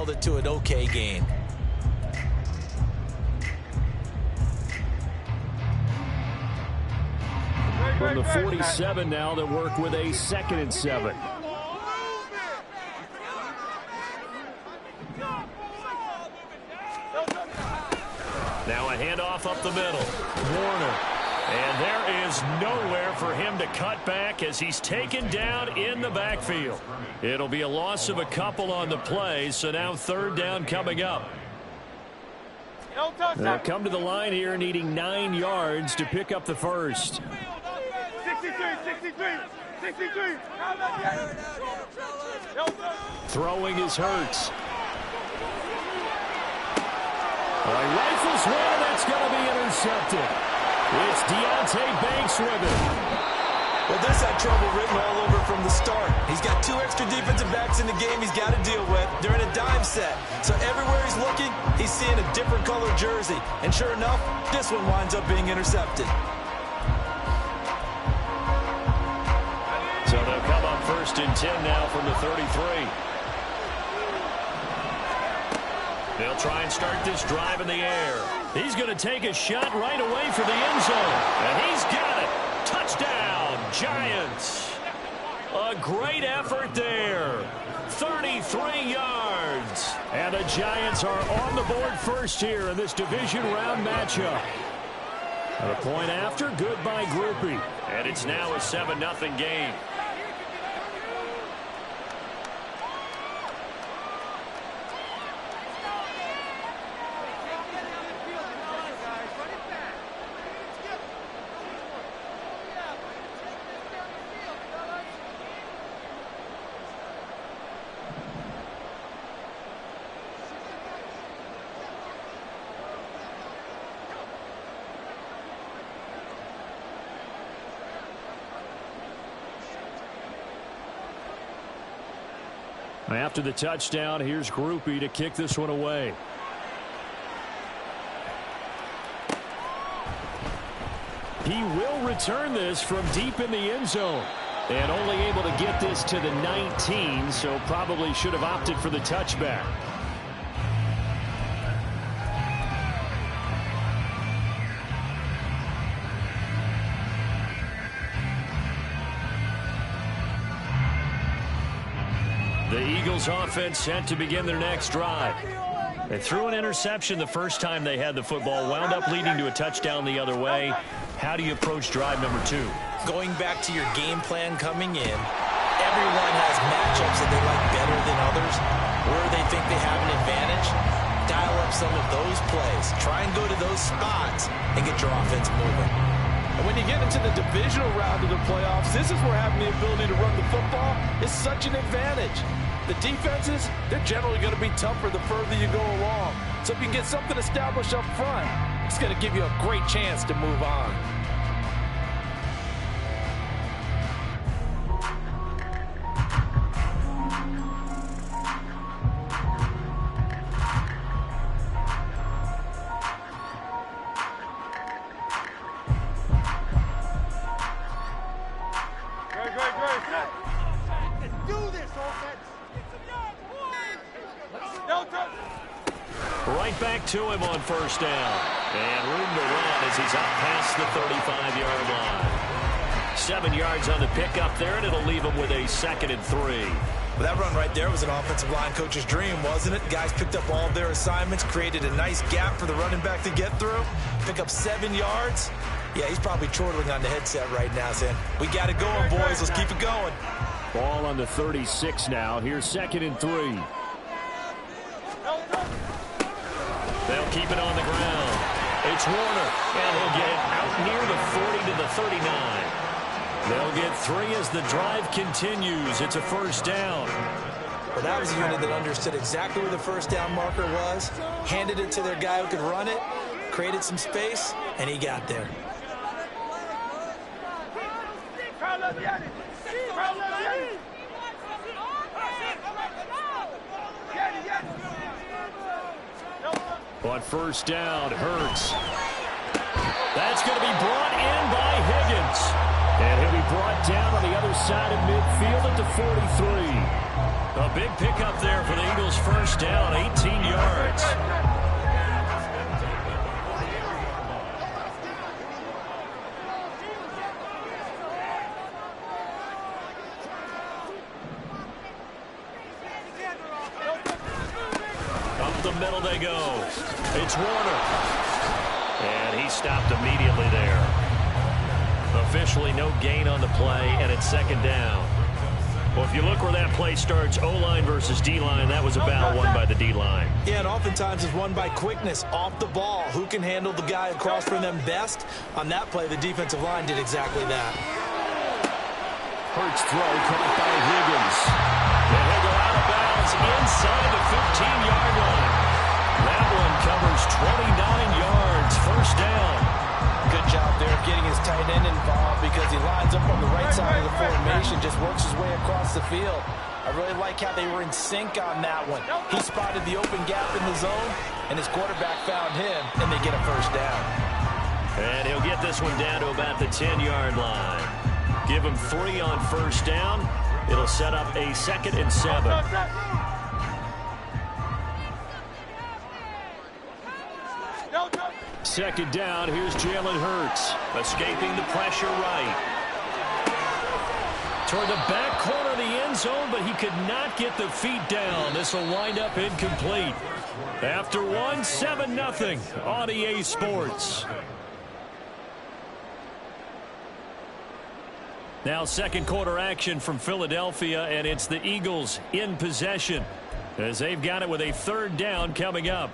held it to an okay gain. From the 47 now, they work with a 2nd and 7. Now a handoff up the middle. Warner. And there is nowhere for him to cut back as he's taken down in the backfield. It'll be a loss of a couple on the play, so now 3rd down coming up. They'll come to the line here needing 9 yards to pick up the first. 63. Throwing is Hurts. Rifles one, and that's going to be intercepted. It's Deontay Banks with it. Well, this had trouble written all over from the start. He's got 2 extra defensive backs in the game he's got to deal with. They're in a dime set. So everywhere he's looking, he's seeing a different color jersey. And sure enough, this one winds up being intercepted. So they'll come up 1st and 10 now from the 33. They'll try and start this drive in the air. He's going to take a shot right away for the end zone. And he's got it. Touchdown, Giants. A great effort there. 33 yards. And the Giants are on the board first here in this division round matchup. And a point after, goodbye Groupie. And it's now a 7-0 game. After the touchdown, here's Groupie to kick this one away. He will return this from deep in the end zone. And only able to get this to the 19, so probably should have opted for the touchback. The Eagles offense set to begin their next drive. They threw an interception the first time they had the football, wound up leading to a touchdown the other way. How do you approach drive number 2? Going back to your game plan coming in, everyone has matchups that they like better than others, where they think they have an advantage. Dial up some of those plays. Try and go to those spots and get your offense moving. And when you get into the divisional round of the playoffs, this is where having the ability to run the football is such an advantage. The defenses, they're generally going to be tougher the further you go along. So if you can get something established up front, it's going to give you a great chance to move on. Right back to him on 1st down. And room to run as he's up past the 35-yard line. 7 yards on the pickup there, and it'll leave him with a 2nd and 3. Well, that run right there was an offensive line coach's dream, wasn't it? Guys picked up all of their assignments, created a nice gap for the running back to get through, pick up 7 yards. Yeah, he's probably chortling on the headset right now, saying, we got it going, boys. Let's keep it going. Ball on the 36 now. Here's 2nd and 3. They'll keep it on the ground. It's Warner, and he'll get it out near the 40 to the 39. They'll get 3 as the drive continues. It's a 1st down. Well, that was a unit that understood exactly where the 1st down marker was, handed it to their guy who could run it, created some space, and he got there. On 1st down, Hurts. That's going to be brought in by Higgins. And he'll be brought down on the other side of midfield at the 43. A big pickup there for the Eagles. First down, 18 yards. Up the middle they go. It's Warner. And he stopped immediately there. Officially no gain on the play, and it's second down. Well, if you look where that play starts, O-line versus D-line, that was a battle won by the D-line. Yeah, and oftentimes it's won by quickness off the ball. Who can handle the guy across from them best? On that play, the defensive line did exactly that. Hurts throw caught by Higgins. And he'll go out of bounds inside the 15-yard line. That one covers 29 yards. First down. Good job there of getting his tight end involved because he lines up on the right side of the formation, just works his way across the field. I really like how they were in sync on that one. He spotted the open gap in the zone, and his quarterback found him, and they get a first down. And he'll get this one down to about the 10-yard line. Give him 3 on first down. It'll set up a 2nd and 7. Second down, here's Jalen Hurts. Escaping the pressure right. Toward the back corner of the end zone, but he could not get the feet down. This will wind up incomplete. After one, 7-0 on EA Sports. Now second quarter action from Philadelphia, and it's the Eagles in possession as they've got it with a 3rd down coming up.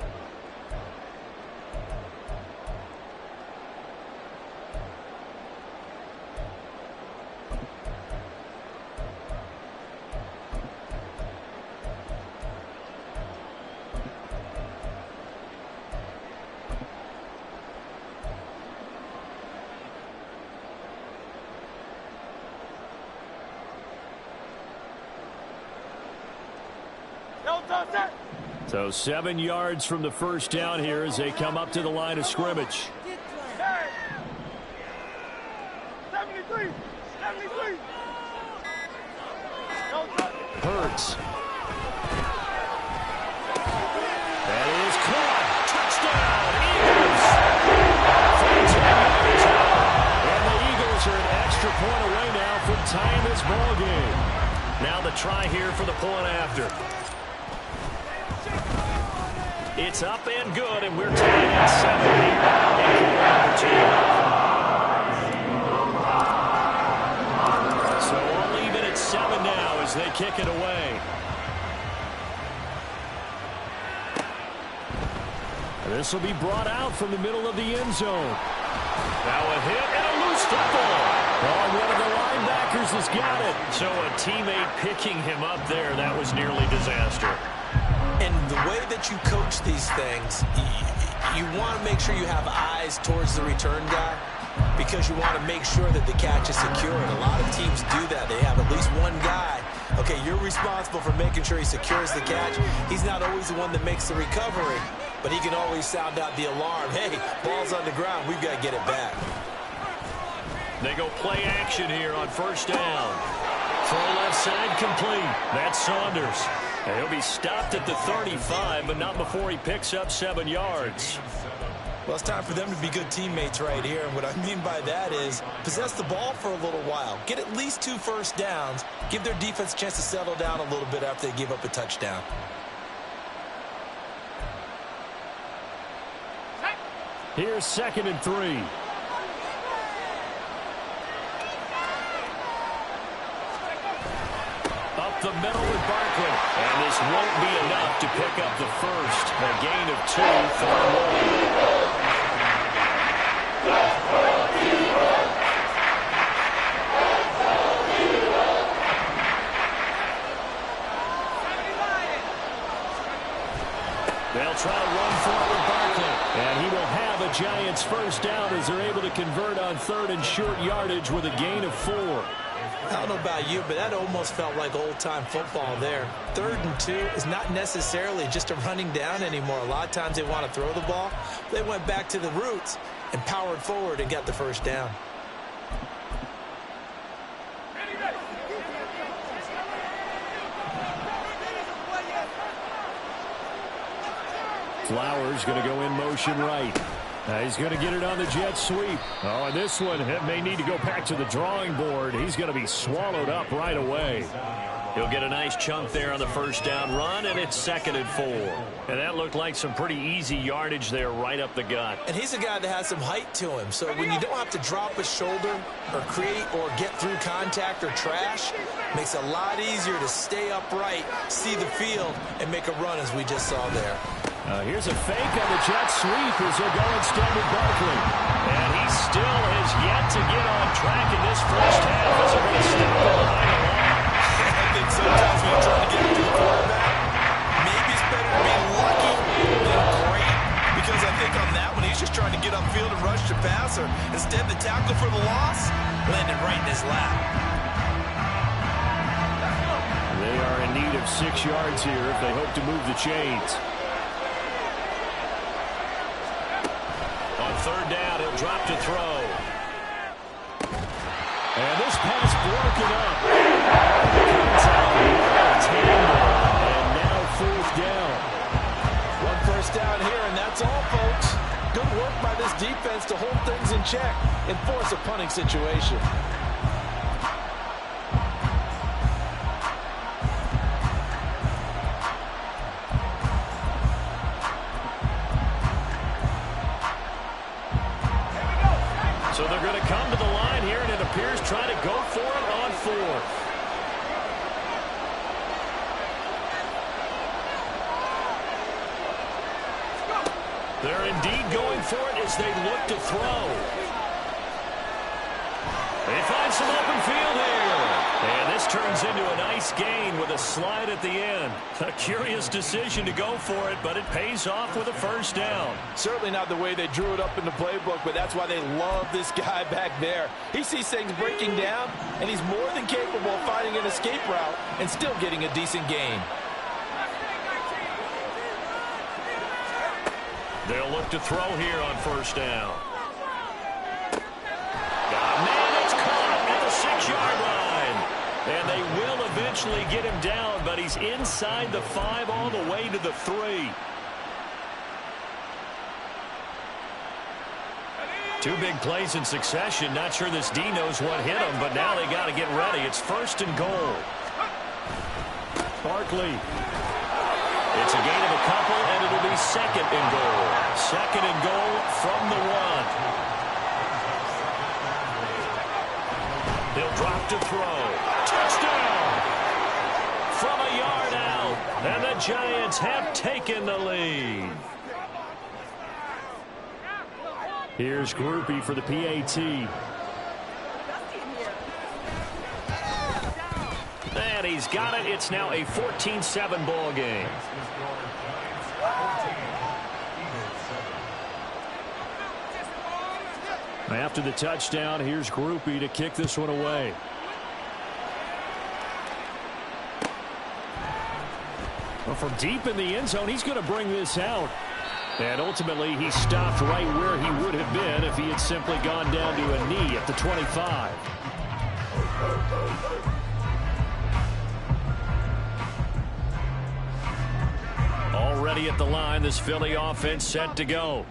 So 7 yards from the first down here as they come up to the line of scrimmage. 73. Hurts. That is caught. Touchdown, Eagles. And the Eagles are an extra point away now from tying this ball game. Now the try here for the point after. It's up and good, and we're tied at 7 here. So we're leaving at 7 now as they kick it away. This will be brought out from the middle of the end zone. Now a hit and a loose football. Oh, one of the linebackers has got it. So a teammate picking him up there, that was nearly disaster. And the way that you coach these things, you want to make sure you have eyes towards the return guy because you want to make sure that the catch is secure. And a lot of teams do that. They have at least one guy. Okay, you're responsible for making sure he secures the catch. He's not always the one that makes the recovery, but he can always sound out the alarm. Hey, ball's on the ground. We've got to get it back. They go play action here on first down. Throw left side complete. That's Saunders. And he'll be stopped at the 35, but not before he picks up 7 yards. Well, it's time for them to be good teammates right here. And what I mean by that is possess the ball for a little while. Get at least 2 first downs. Give their defense a chance to settle down a little bit after they give up a touchdown. Here's 2nd and 3. Up the middle with Barkley. And this won't be enough to pick up the first. A gain of 2, 3rd and 1. They'll try to run forward Barkley. And he will have a Giants first down as they're able to convert on 3rd and short yardage with a gain of 4. I don't know about you, but that almost felt like old-time football there. 3rd and 2 is not necessarily just a running down anymore. A lot of times they want to throw the ball. They went back to the roots and powered forward and got the first down. Flowers going to go in motion right. He's going to get it on the jet sweep. Oh, and this one may need to go back to the drawing board. He's going to be swallowed up right away. He'll get a nice chunk there on the first down run, and it's 2nd and 4. And that looked like some pretty easy yardage there right up the gut. And he's a guy that has some height to him. So when you don't have to drop a shoulder or create or get through contact or trash, makes it a lot easier to stay upright, see the field, and make a run as we just saw there. Here's a fake on the jet sweep as they'll go instead with Barkley. And he still has yet to get on track in this first half as they're going to step the line along. I think sometimes when you're trying to get to the quarterback, maybe it's better to be lucky than great, because I think on that one, he's just trying to get upfield and rush the passer. Instead, the tackle for the loss landed right in his lap. They are in need of 6 yards here if they hope to move the chains. On 3rd down, he'll drop to throw. And this pass broken up. And now 4th down. 1 first down here, and that's all, folks. Good work by this defense to hold things in check and force a punting situation. So they're going to come to the line here, and it appears trying to go for it on 4th. They're indeed going for it as they look to throw. They find some open field here. And this turns into a nice gain with a slide at the end. A curious decision to go for it, but it pays off with a first down. Certainly not the way they drew it up in the playbook, but that's why they love this guy back there. He sees things breaking down, and he's more than capable of finding an escape route and still getting a decent gain. They'll look to throw here on first down. Man, it's caught at the 6-yard line. And they will eventually get him down, but he's inside the 5 all the way to the 3. 2 big plays in succession. Not sure this D knows what hit him, but now they got to get ready. It's 1st and goal. Barkley. It's a gain of a couple, and it'll be 2nd and goal. 2nd and goal from the 1. He'll drop to throw. Touchdown! From a yard out, and the Giants have taken the lead. Here's Groupie for the PAT. And he's got it. It's now a 14-7 ball game. After the touchdown, here's Groupie to kick this one away. Well, from deep in the end zone, he's going to bring this out. And ultimately, he stopped right where he would have been if he had simply gone down to a knee at the 25. Already at the line, this Philly offense set to go.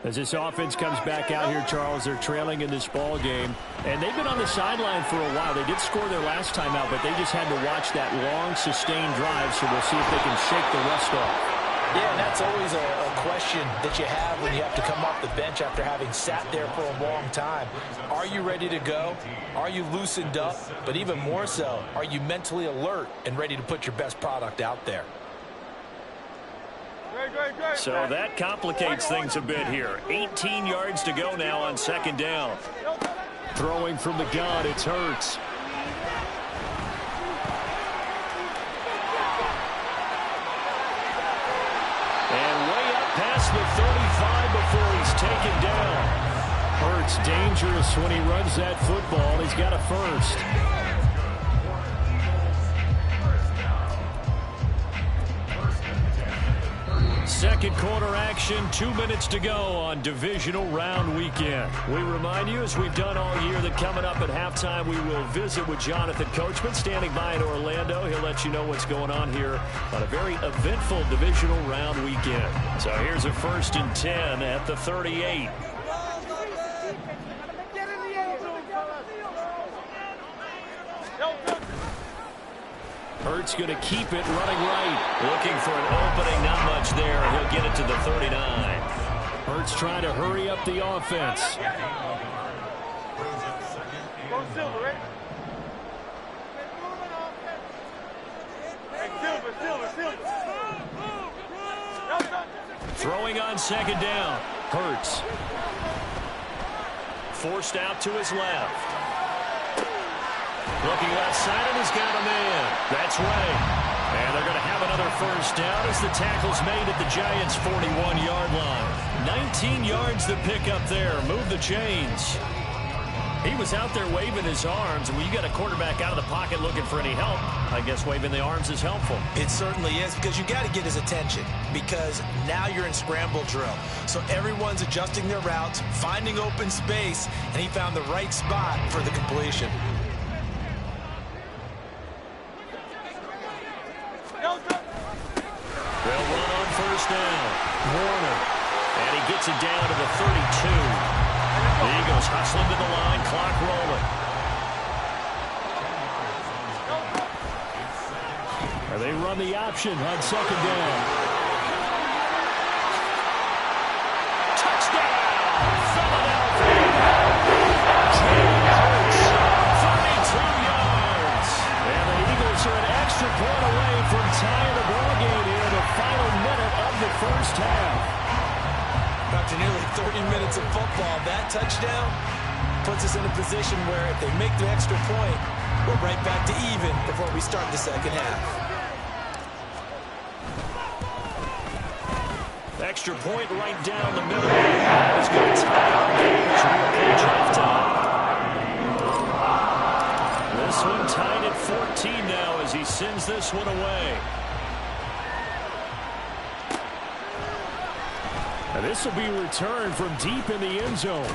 As this offense comes back out here, Charles, they're trailing in this ball game. And they've been on the sideline for a while. They did score their last time out, but they just had to watch that long, sustained drive, so we'll see if they can shake the rust off. Yeah, and that's always a question that you have when you have to come off the bench after having sat there for a long time. Are you ready to go? Are you loosened up? But even more so, are you mentally alert and ready to put your best product out there? So that complicates things a bit here. 18 yards to go now on 2nd down. Throwing from the gun, it's Hurts. And way up past the 35 before he's taken down. Hurts dangerous when he runs that football. He's got a first. Second quarter action, 2 minutes to go on divisional round weekend. We remind you, as we've done all year, that coming up at halftime, we will visit with Jonathan Coachman standing by in Orlando. He'll let you know what's going on here on a very eventful divisional round weekend. So here's a 1st and 10 at the 38. Hurts going to keep it running right. Looking for an opening, not much there. He'll get it to the 39. Hurts trying to hurry up the offense. Go Silver, right? Hey, Silver. Throwing on 2nd down. Hurts. Forced out to his left. Looking left side, and he's got a man. That's right. And they're going to have another 1st down as the tackle's made at the Giants' 41-yard line. 19 yards to pick up there. Move the chains. He was out there waving his arms, and when you got a quarterback out of the pocket looking for any help, I guess waving the arms is helpful. It certainly is, because you got to get his attention, because now you're in scramble drill. So everyone's adjusting their routes, finding open space, and he found the right spot for the completion. They'll run on 1st down. Warner. And he gets it down to the 32. The Eagles hustling to the line. Clock rolling. And they run the option on 2nd down. Touchdown! Philadelphia! Jalen Hurts, 32 yards. And the Eagles are an extra point away from tying the ball game here in the final minute of the 1st half. After nearly 30 minutes of football, that touchdown puts us in a position where if they make the extra point, we're right back to even before we start the 2nd half. Extra point right down the middle. That is going to tie our game as we approach halftime. This one tied at 14 now as he sends this one away. And this will be returned from deep in the end zone.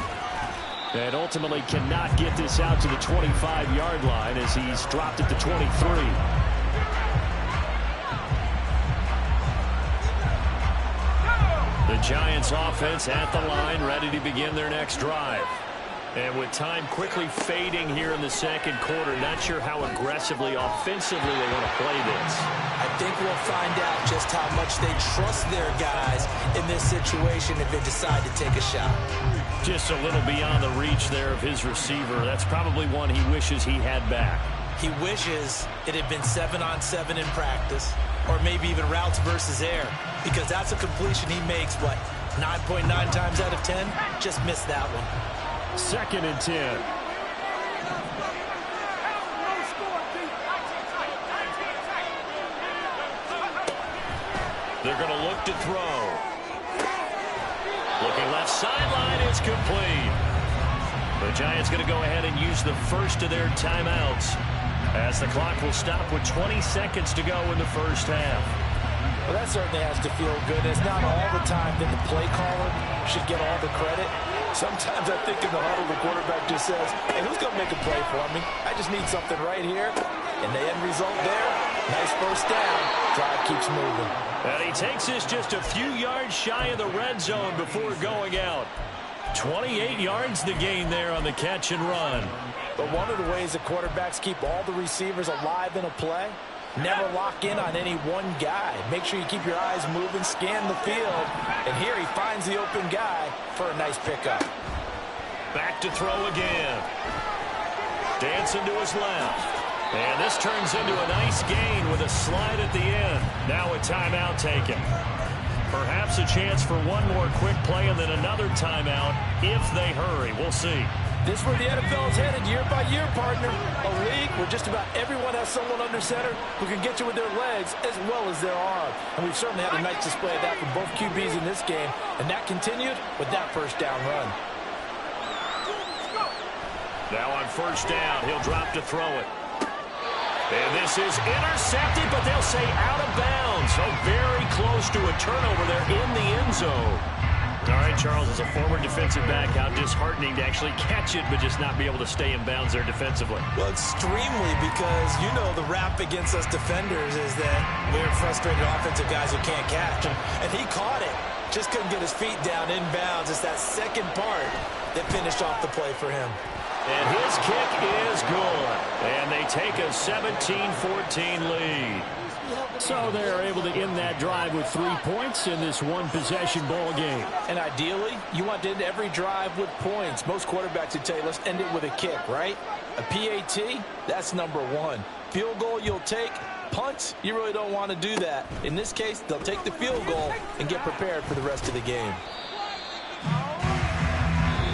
And ultimately cannot get this out to the 25-yard line as he's dropped it to 23. The Giants offense at the line, ready to begin their next drive. And with time quickly fading here in the 2nd quarter, not sure how aggressively, offensively they want to play this. I think we'll find out just how much they trust their guys in this situation if they decide to take a shot. Just a little beyond the reach there of his receiver. That's probably one he wishes he had back. He wishes it had been 7-on-7 in practice, or maybe even routes versus air, because that's a completion he makes, what, 9.9 times out of 10? Just missed that one. 2nd and 10. They're going to look to throw. Looking left sideline, it's complete. The Giants going to go ahead and use the 1st of their timeouts as the clock will stop with 20 seconds to go in the 1st half. Well, that certainly has to feel good. It's not all the time that the play caller should get all the credit. Sometimes I think in the huddle, the quarterback just says, hey, who's going to make a play for me? I just need something right here. And the end result there, nice 1st down. Drive keeps moving. And he takes this just a few yards shy of the red zone before going out. 28 yards to gain there on the catch and run. But one of the ways the quarterbacks keep all the receivers alive in a play, never lock in on any one guy. Make sure you keep your eyes moving, scan the field. And here he finds the open guy for a nice pickup. Back to throw again. Dancing to his left. And this turns into a nice gain with a slide at the end. Now a timeout taken. Perhaps a chance for one more quick play and then another timeout if they hurry. We'll see. This is where the NFL is headed year by year, partner. A league where just about everyone has someone under center who can get you with their legs as well as their arm. And we've certainly had a nice display of that from both QBs in this game. And that continued with that 1st down run. Now on 1st down, he'll drop to throw it. And this is intercepted, but they'll say out of bounds. So very close to a turnover there in the end zone. All right, Charles, as a former defensive back, how disheartening to actually catch it, but just not be able to stay in bounds there defensively. Well, extremely, because you know the rap against us defenders is that we're frustrated offensive guys who can't catch. And he caught it. Just couldn't get his feet down in bounds. It's that second part that finished off the play for him. And his kick is good. And they take a 17-14 lead. So they're able to end that drive with 3 points in this one-possession ball game. And ideally, you want to end every drive with points. Most quarterbacks would tell you, let's end it with a kick, right? A PAT, that's number one. Field goal you'll take. Punts, you really don't want to do that. In this case, they'll take the field goal and get prepared for the rest of the game.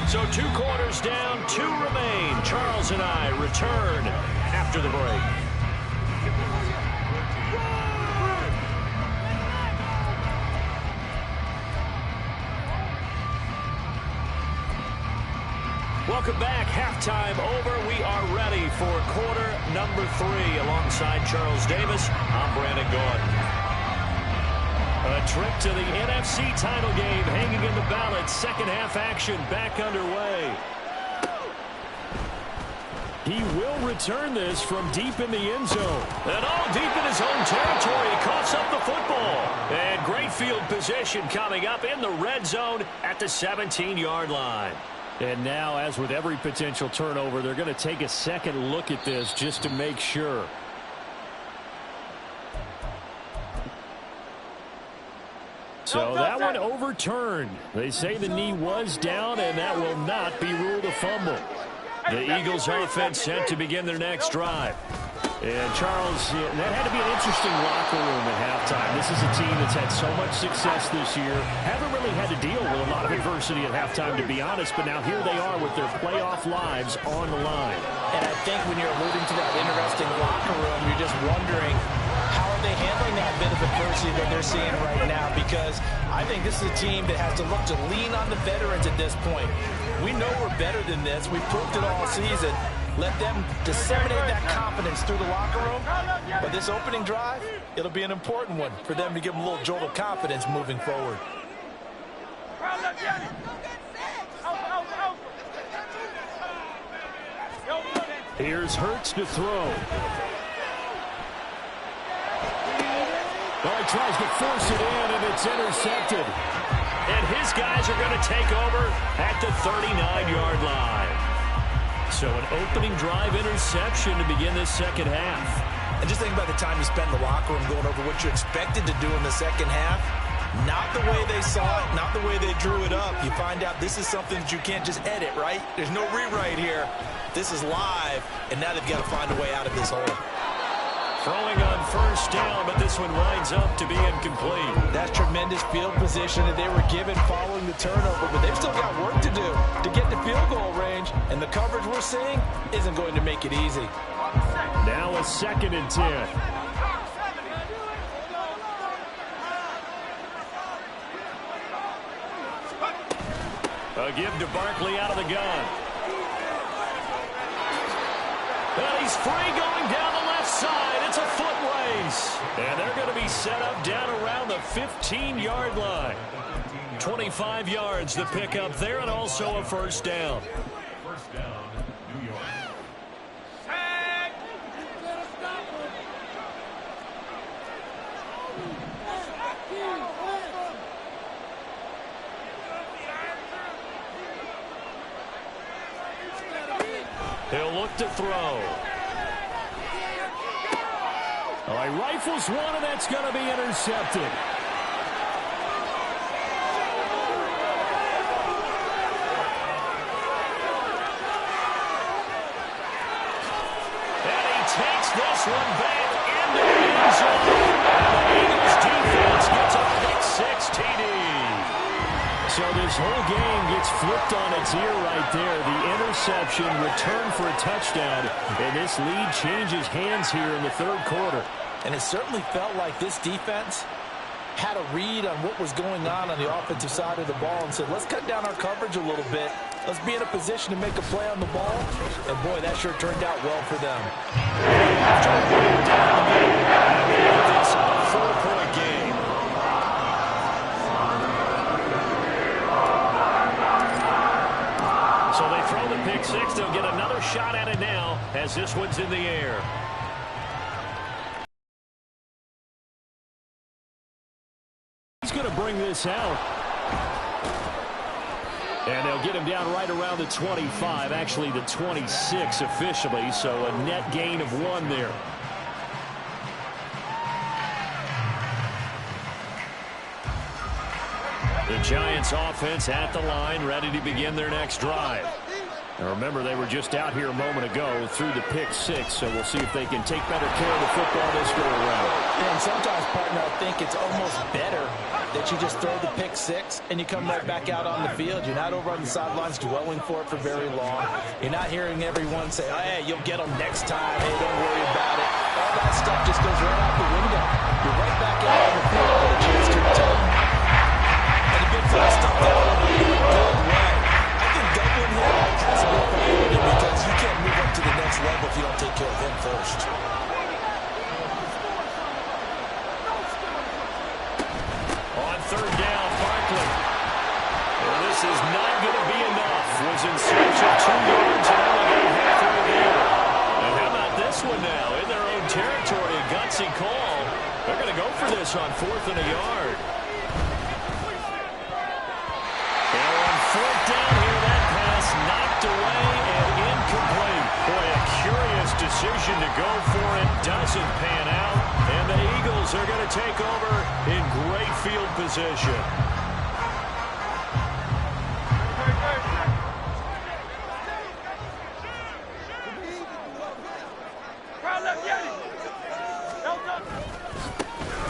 So 2 quarters down, 2 remain. Charles and I return after the break. Welcome back. Halftime over. We are ready for quarter number 3. Alongside Charles Davis, I'm Brandon Gordon. A trip to the NFC title game hanging in the balance. Second half action back underway. He will return this from deep in the end zone. And all deep in his own territory. He coughs up the football. And great field position coming up in the red zone at the 17-yard line. And now, as with every potential turnover, they're going to take a second look at this just to make sure. So that one overturned. They say the knee was down, and that will not be ruled a fumble. The Eagles offense set to begin their next drive. And Charles, that had to be an interesting locker room at halftime. This is a team that's had so much success this year. Haven't really had to deal with a lot of adversity at halftime, to be honest. But now here they are with their playoff lives on the line. And I think when you're alluding to that interesting locker room, you're just wondering, how are they handling that bit of adversity that they're seeing right now? Because I think this is a team that has to look to lean on the veterans at this point. We know we're better than this. We've proved it all season. Let them disseminate that confidence through the locker room. But this opening drive, it'll be an important one for them to give them a little jolt of confidence moving forward. Here's Hurts to throw. Well, he tries to force it in, and it's intercepted. And his guys are going to take over at the 39-yard line. So an opening drive interception to begin this second half. And just think about the time you spent in the locker room going over what you expected to do in the second half. Not the way they saw it, not the way they drew it up. You find out this is something that you can't just edit, right? There's no rewrite here. This is live, and now they've got to find a way out of this hole. Throwing on first down, but this one winds up to be incomplete. That's tremendous field position that they were given following the turnover, but they've still got work to do to get to field goal range, and the coverage we're seeing isn't going to make it easy. Now a 2nd and 10. A give to Barkley out of the gun. And he's free going down the left side. It's a foot race. And they're going to be set up down around the 15-yard line. 25 yards the pickup there, and also a first down. First down, New York. He'll look to throw. All right, rifles one, and that's going to be intercepted. And he takes this one back into the end zone. And the Eagles defense gets a pick-6 TD. So this whole game gets flipped on its ear right there. The interception, return for a touchdown, and this lead changes hands here in the third quarter. And it certainly felt like this defense had a read on what was going on the offensive side of the ball and said, let's cut down our coverage a little bit Let's be in a position to make a play on the ball. And, boy, that sure turned out well for them. After a bring down the middle, this 4-point game. So they throw the pick six. They'll get another shot at it now as this one's in the air. He's going to bring this out. And they'll get him down right around the 25, actually the 26 officially, so a net gain of 1 there. The Giants offense at the line, ready to begin their next drive. Now remember, they were just out here a moment ago through the pick six, so we'll see if they can take better care of the football this go around. And sometimes, partner, I think it's almost better that you just throw the pick six and you come right back out on the field. You're not over on the sidelines dwelling for it for very long. You're not hearing everyone say, oh, hey, you'll get them next time. Hey, don't worry about it. All that stuff just goes right out the window. You're right back out on the field with a chance to return. And a good for to stop that one in a good way. I think doubling him has to be a priority because you can't move up to the next level if you don't take care of him first. On third down, Barkley. Well, this is not going to be enough. Was in search of 2 yards and only got halfway there. And how about this one now? In their own territory, a gutsy call. They're going to go for this on 4th and a yard. And on 4th down here, that pass knocked away and incomplete. Boy, a curious decision to go for it. Doesn't pan out. And the Eagles are going to take over in great field position.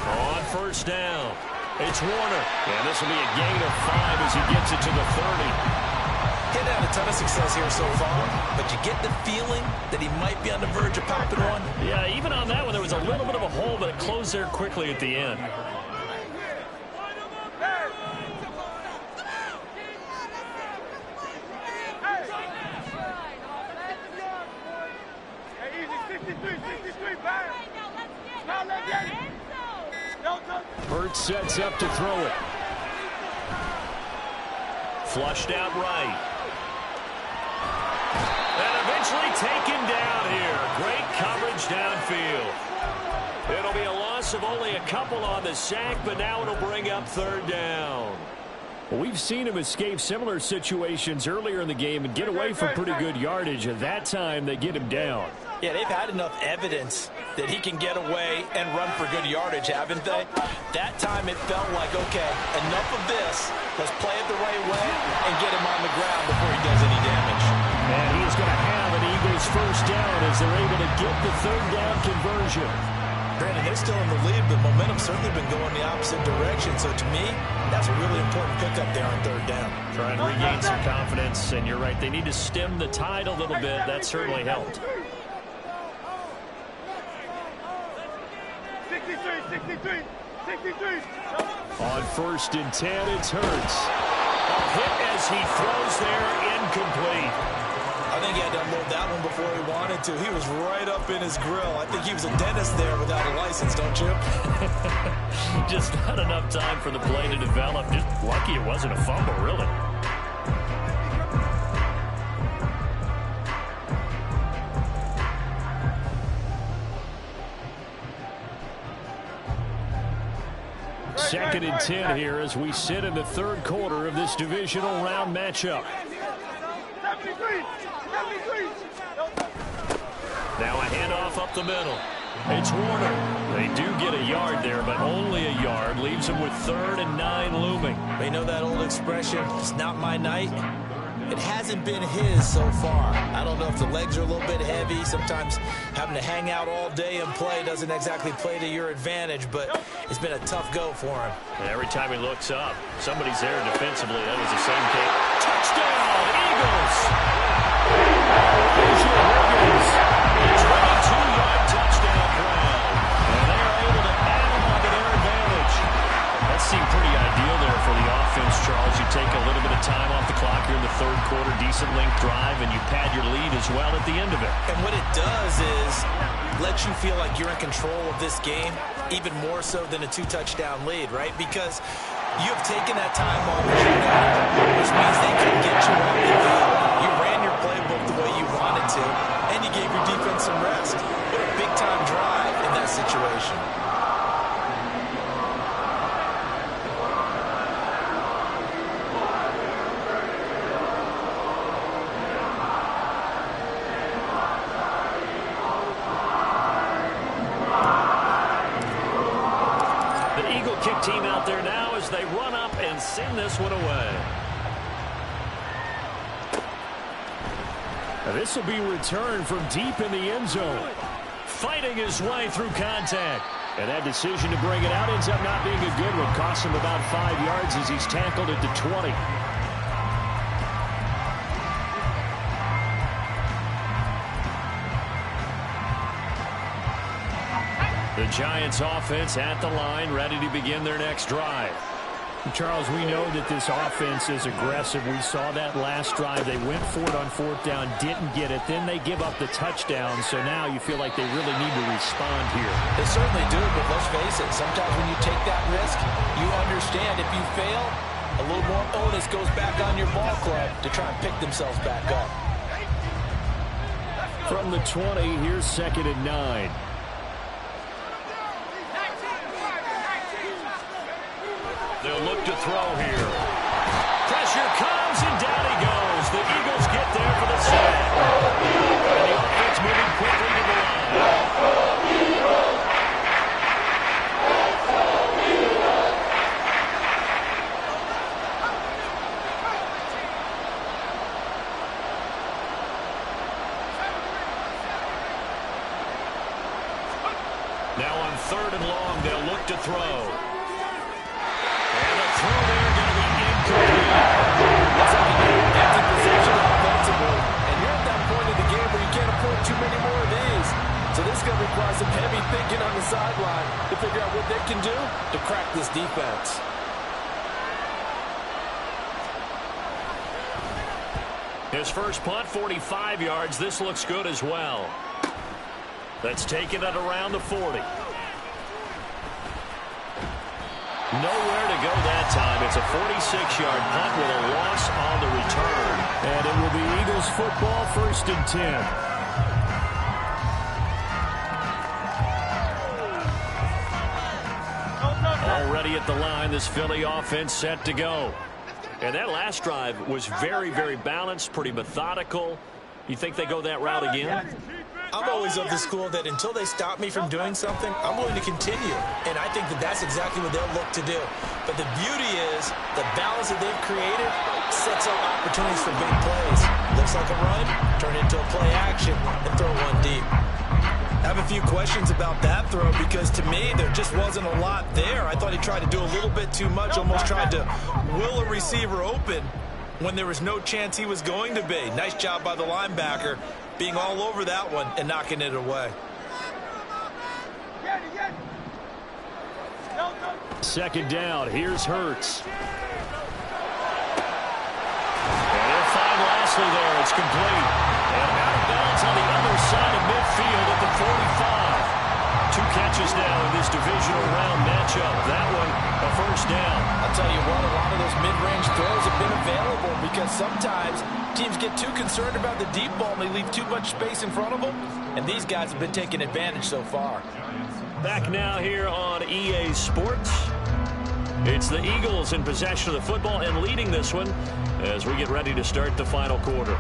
On first down, it's Warner. And this will be a gain of 5 as he gets it to the 30. He's had a ton of success here so far, but you get the feeling that he might be on the verge of popping one. Yeah, even on that one, there was a little bit of a hole, but it closed there quickly at the end. Hurts sets up to throw it. Flushed out right. And eventually taken down here. Great coverage downfield. It'll be a loss of only a couple on the sack, but now it'll bring up third down. Well, we've seen him escape similar situations earlier in the game and get away from pretty good yardage. At that time, they get him down. Yeah, they've had enough evidence that he can get away and run for good yardage, haven't they? That time it felt like, okay, enough of this. Let's play it the right way and get him on the ground before he does any damage. And he is going to have an Eagles first down as they're able to get the third down conversion. Brandon, they're still in the lead, but momentum's certainly been going the opposite direction. So to me, that's a really important pickup there on third down. Try and regain some confidence, and you're right, they need to stem the tide a little bit. That certainly helped. 63. On 1st and 10, it's Hurts. A hit as he throws there, incomplete. I think he had to unload that one before he wanted to. He was right up in his grill. I think he was a dentist there without a license, don't you? Just not enough time for the play to develop. Just lucky it wasn't a fumble, really. Second and 10 here as we sit in the third quarter of this divisional round matchup. Now a handoff up the middle. It's Warner. They do get a yard there, but only a yard. Leaves them with 3rd and 9 looming. They know that old expression, it's not my night. It hasn't been his so far. I don't know if the legs are a little bit heavy. Sometimes having to hang out all day and play doesn't exactly play to your advantage, but it's been a tough go for him. And every time he looks up, somebody's there defensively. That was the same case. Touchdown, Eagles! Wiggins, a 22-yard touchdown grab. And they're able to add him onto their advantage. That seemed pretty ideal there for the offense, Charles. You take a little bit of time off the clock here in the third quarter, decent length drive, and you pad your lead as well at the end of it. And what it does is let you feel like you're in control of this game, even more so than a 2-touchdown lead, right? Because you have taken that time off, which means they can get you off the field. You ran your playbook the way you wanted to, and you gave your defense some rest. What a big-time drive in that situation. Team out there now as they run up and send this one away. This will be returned from deep in the end zone. Fighting his way through contact. And that decision to bring it out ends up not being a good one. Costs him about 5 yards as he's tackled at the 20. The Giants offense at the line, ready to begin their next drive. Charles, we know that this offense is aggressive. We saw that last drive. They went for it on fourth down, didn't get it. Then they give up the touchdown. So now you feel like they really need to respond here. They certainly do, but let's face it. Sometimes when you take that risk, you understand if you fail, a little more onus goes back on your ball club to try and pick themselves back up. From the 20, here's 2nd and 9. They'll look to throw here. Pressure comes, and down he goes. The Eagles get there for the sack. And the offense moving quickly to the line. Now on 3rd and long, they'll look to throw. Too many more of these. So this is going to require some heavy thinking on the sideline to figure out what they can do to crack this defense. His first punt, 45 yards. This looks good as well. That's taken at around the 40. Nowhere to go that time. It's a 46-yard punt with a loss on the return. And it will be Eagles football, 1st and 10. Already at the line, this Philly offense set to go. And that last drive was very, very balanced, pretty methodical. You think they go that route again? I'm always of the school that until they stop me from doing something, I'm willing to continue. And I think that that's exactly what they'll look to do. But the beauty is the balance that they've created sets up opportunities for big plays. Looks like a run, turn it into a play action, and throw one deep. I have a few questions about that throw because to me there just wasn't a lot there. I thought he tried to do a little bit too much, almost tried to will a receiver open when there was no chance he was going to be. Nice job by the linebacker being all over that one and knocking it away. 2nd down, here's Hurts. And they'll find Lashley there. It's complete. And out of bounds on the other side of midfield at the 45. 2 catches now in this divisional round matchup. That one, a 1st down. I'll tell you what, a lot of those mid-range throws have been available because sometimes teams get too concerned about the deep ball and they leave too much space in front of them. And these guys have been taking advantage so far. Back now here on EA Sports. It's the Eagles in possession of the football and leading this one as we get ready to start the final quarter.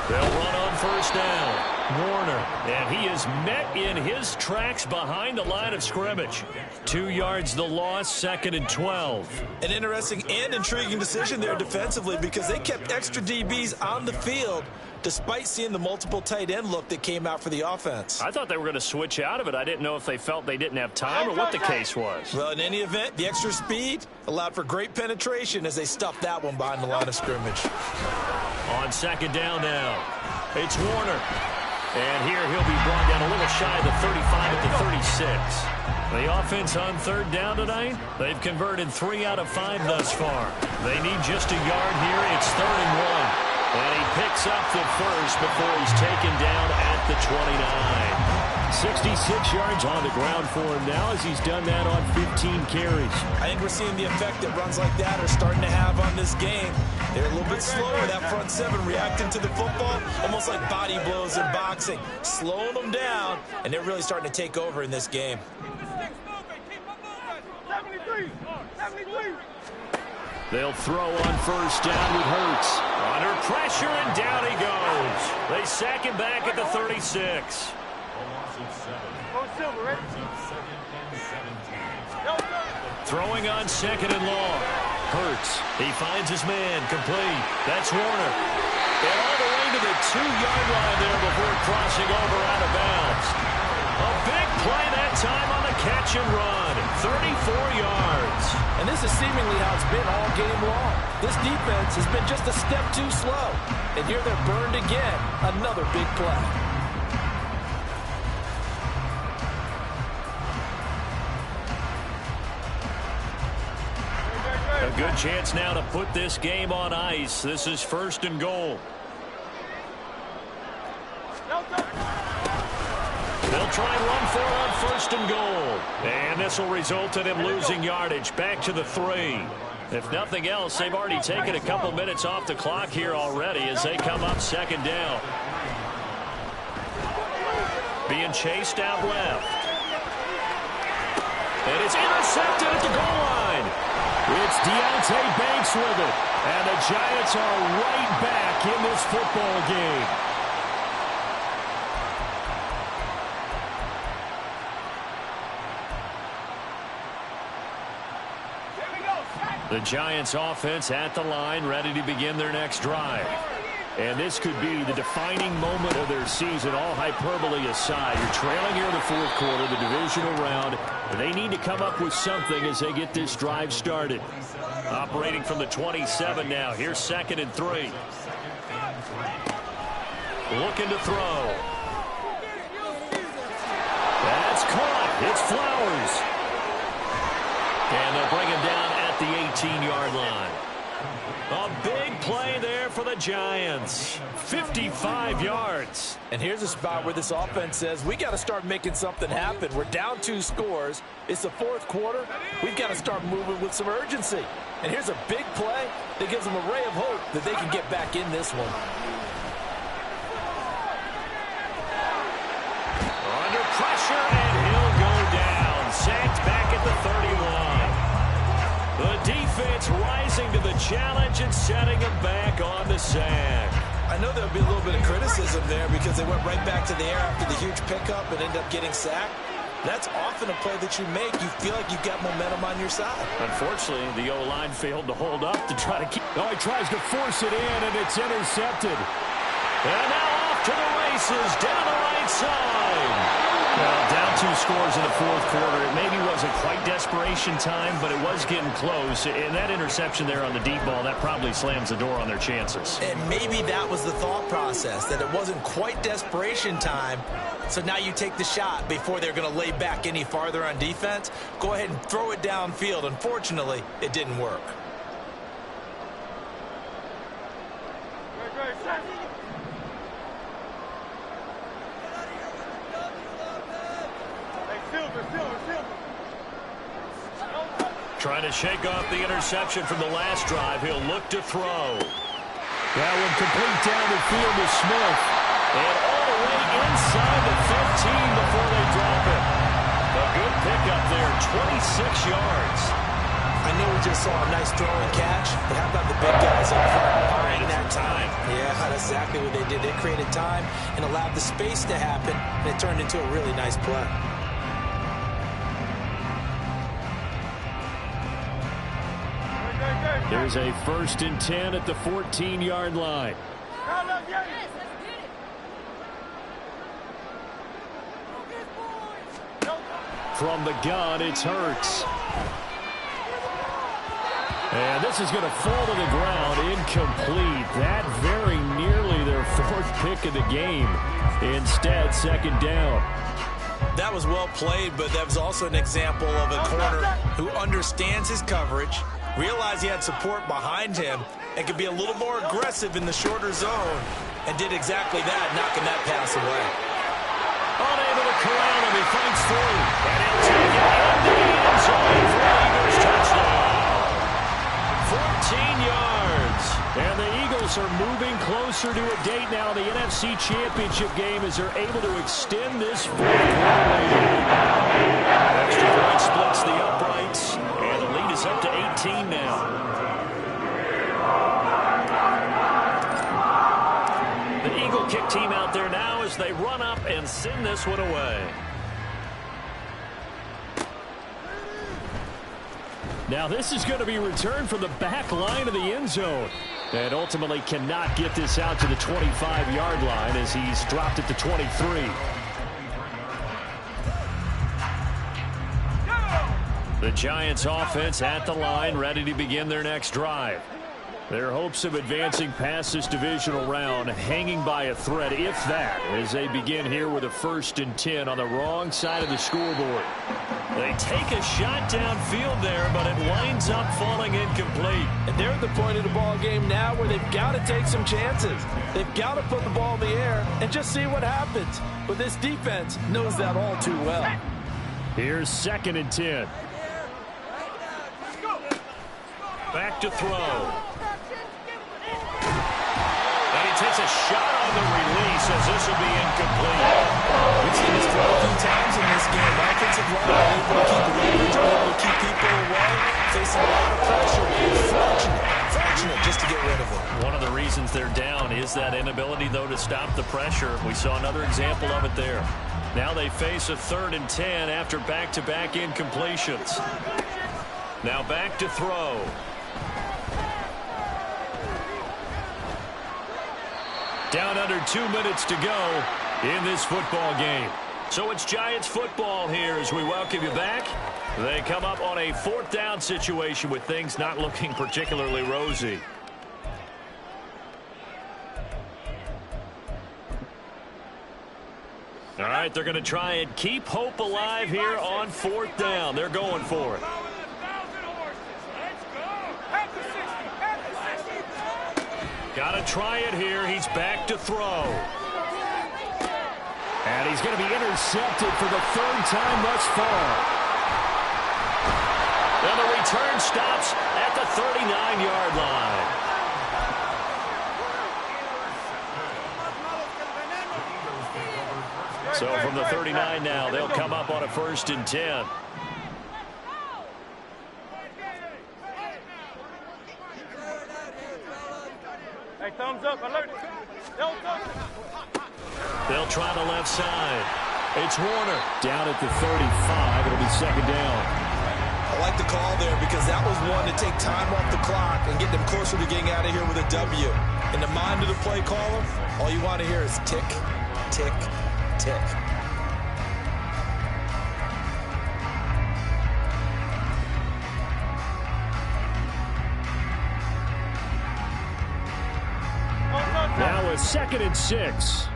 They'll run on 1st down. Warner, and he is met in his tracks behind the line of scrimmage. 2 yards the loss, 2nd and 12. An interesting and intriguing decision there defensively because they kept extra DBs on the field despite seeing the multiple tight end look that came out for the offense. I thought they were going to switch out of it. I didn't know if they felt they didn't have time or what the case was. Well, in any event, the extra speed allowed for great penetration as they stuffed that one behind the line of scrimmage. On second down now, it's Warner. And here he'll be brought down a little shy of the 35 at the 36. The offense on third down tonight, they've converted 3 out of 5 thus far. They need just a yard here. It's 3rd and 1. And he picks up the first before he's taken down at the 29. 66 yards on the ground for him now as he's done that on 15 carries. I think we're seeing the effect that runs like that are starting to have on this game. They're a little bit slower, that front seven reacting to the football, almost like body blows in boxing, slowing them down, and they're really starting to take over in this game. 73. They'll throw on first down with Hurts. Under pressure, and down he goes. They sack him back at the 36. Throwing on second and long. Hurts. He finds his man. Complete. That's Warner. And all the way to the 2-yard line there before crossing over out of bounds. A big play that time on the catch and run. 34 yards. And this is seemingly how it's been all game long. This defense has been just a step too slow. And here they're burned again. Another big play. A good chance now to put this game on ice. This is 1st and goal. They'll try and run for it on 1st and goal. And this will result in him losing yardage back to the 3. If nothing else, they've already taken a couple minutes off the clock here already as they come up 2nd down. Being chased out left. And it's intercepted at the goal line. It's Deontay Banks with it. And the Giants are right back in this football game. The Giants offense at the line, ready to begin their next drive. And this could be the defining moment of their season, all hyperbole aside. You're trailing here in the 4th quarter, the divisional round. They need to come up with something as they get this drive started. Operating from the 27 now. Here's 2nd and 3. Looking to throw. That's caught. It's Flowers. And they'll bring him down at the 18-yard line. A big play there for the Giants. 55 yards. And here's a spot where this offense says, we got to start making something happen. We're down 2 scores. It's the 4th quarter. We've got to start moving with some urgency. And here's a big play that gives them a ray of hope that they can get back in this one. Under pressure, and he'll go down. Sacked back at the 31. The defense rising to the challenge and setting him back on the sack. I know there'll be a little bit of criticism there because they went right back to the air after the huge pickup and ended up getting sacked. That's often a play that you make. You feel like you've got momentum on your side. Unfortunately, the O-line failed to hold up to try to keep. Oh, he tries to force it in, and it's intercepted. And now off to the races down the right side. Well, down 2 scores in the 4th quarter. It maybe wasn't quite desperation time, but it was getting close. And that interception there on the deep ball, that probably slams the door on their chances. And maybe that was the thought process, that it wasn't quite desperation time. So now you take the shot before they're going to lay back any farther on defense. Go ahead and throw it downfield. Unfortunately, it didn't work. Trying to shake off the interception from the last drive. He'll look to throw. That one complete down the field to Smith. And all the way inside the 15 before they drop it. A good pickup there, 26 yards. I know we just saw a nice throwing catch, but how about the big guys up front buying that time? Yeah, that's exactly what they did. They created time and allowed the space to happen, and it turned into a really nice play. There's a 1st and 10 at the 14-yard line. From the gun, it's Hurts. And this is going to fall to the ground, incomplete. That very nearly their fourth pick of the game. Instead, second down. That was well played, but that was also an example of a corner who understands his coverage, realized he had support behind him, and could be a little more aggressive in the shorter zone, and did exactly that, knocking that pass away. Unable to corral him, he fights through, and he'll take it into the end zone for the Eagles' touchdown. 14 yards. And the Eagles are moving closer to a date now in the NFC Championship game as they're able to extend this fourth quarter lead. Extra point splits the uprights, and the lead is up to 18 now. The Eagle kick team out there now as they run up and send this one away. Now this is going to be returned from the back line of the end zone. And ultimately cannot get this out to the 25-yard line as he's dropped it to 23. The Giants offense at the line, ready to begin their next drive. Their hopes of advancing past this divisional round hanging by a thread, if that, as they begin here with a 1st and 10 on the wrong side of the scoreboard. They take a shot downfield there, but it winds up falling incomplete. And they're at the point of the ball game now where they've got to take some chances. They've got to put the ball in the air and just see what happens. But this defense knows that all too well. Here's 2nd and 10. Back to throw. And he takes a shot on the release as this will be incomplete. We've seen this throw a few times in this game. Offensive line able to keep the leverage, able to keep people away, facing a lot of pressure. Fortunate just to get rid of it. One of the reasons they're down is that inability, though, to stop the pressure. We saw another example of it there. Now they face a 3rd and 10 after back-to-back incompletions. Now back to throw. Down under 2 minutes to go in this football game. So it's Giants football here as we welcome you back. They come up on a 4th down situation with things not looking particularly rosy. All right, they're going to try and keep hope alive here on 4th down. They're going for it. Got to try it here. He's back to throw. And he's going to be intercepted for the 3rd time thus far. And the return stops at the 39-yard line. So from the 39 now, they'll come up on a 1st and 10. Hey, thumbs up, alert. They'll try the left side. It's Warner. Down at the 35. It'll be 2nd down. I like the call there because that was one to take time off the clock and get them closer to getting out of here with a W. In the mind of the play caller, all you want to hear is tick, tick, tick. Now a 2nd and 6.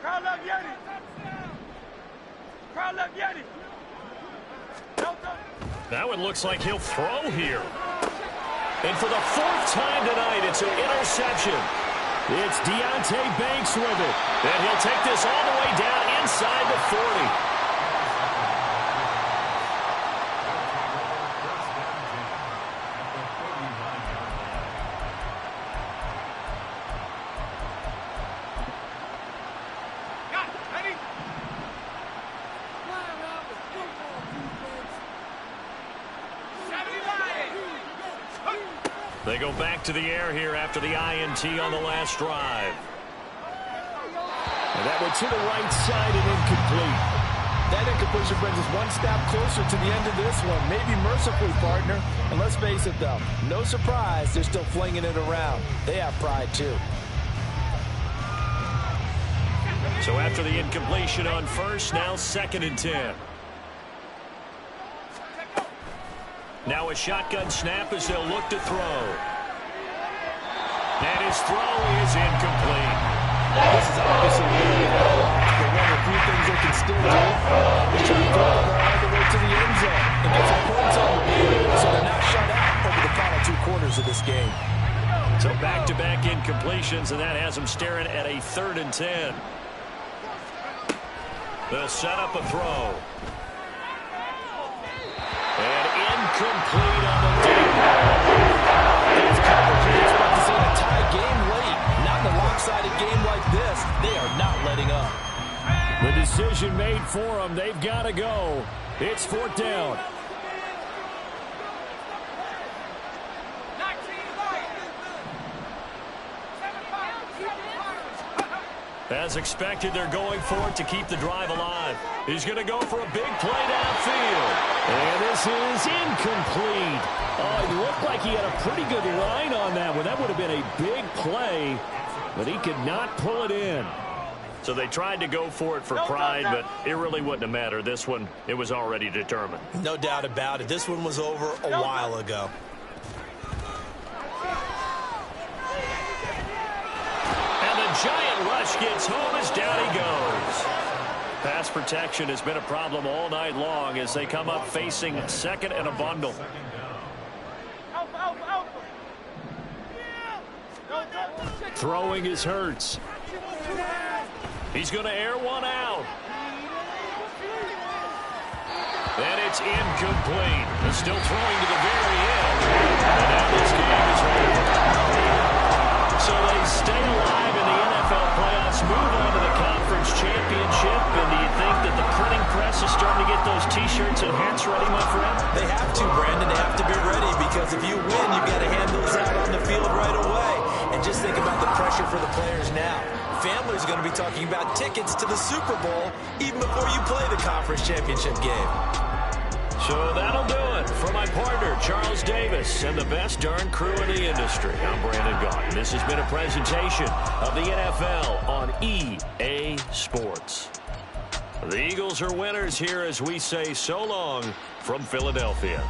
Crowd love Yeti. Crowd love Yeti. That one looks like he'll throw here. And for the 4th time tonight, it's an interception. It's Deonte Banks with it. And he'll take this all the way down inside the 40. They go back to the air here after the INT on the last drive. And that went to the right side and incomplete. That incompletion brings us one step closer to the end of this one. Maybe mercifully, partner. And let's face it, though, no surprise, they're still flinging it around. They have pride, too. So after the incompletion on first, now 2nd and 10. Now a shotgun snap as they'll look to throw. And his throw is incomplete. This is obviously really bad, but one of the few things they can still do is try to throw the ball all the way to the end zone and get some points on the board so they're not shut out over the final 2 quarters of this game. So back-to-back incompletions, and that has them staring at a 3rd and 10. They'll set up a throw. And incomplete on the deep ball. These coverage you expect to see in a tie game late. Not in a lopsided game like this. They are not letting up. The decision made for them. They've got to go. It's 4th down. As expected, they're going for it to keep the drive alive. He's going to go for a big play downfield. And this is incomplete. Oh, it looked like he had a pretty good line on that one. That would have been a big play, but he could not pull it in. So they tried to go for it for pride, but it really wouldn't have mattered. This one, it was already determined. No doubt about it. This one was over a while ago. Giant rush gets home as down he goes. Pass protection has been a problem all night long as they come up facing 2nd and a bundle. Throwing is Hurts. He's going to air one out. And it's incomplete. They're still throwing to the very end. And now this game is over. So they stay alive in the NFL playoffs, move on to the conference championship, and do you think that the printing press is starting to get those T-shirts and hats ready, my friend? They have to, Brandon. They have to be ready because if you win, you've got to hand those out on the field right away. And just think about the pressure for the players now. Families are going to be talking about tickets to the Super Bowl even before you play the conference championship game. So that'll do it for my partner, Charles Davis, and the best darn crew in the industry. I'm Brandon Gaudin. This has been a presentation of the NFL on EA Sports. The Eagles are winners here as we say so long from Philadelphia.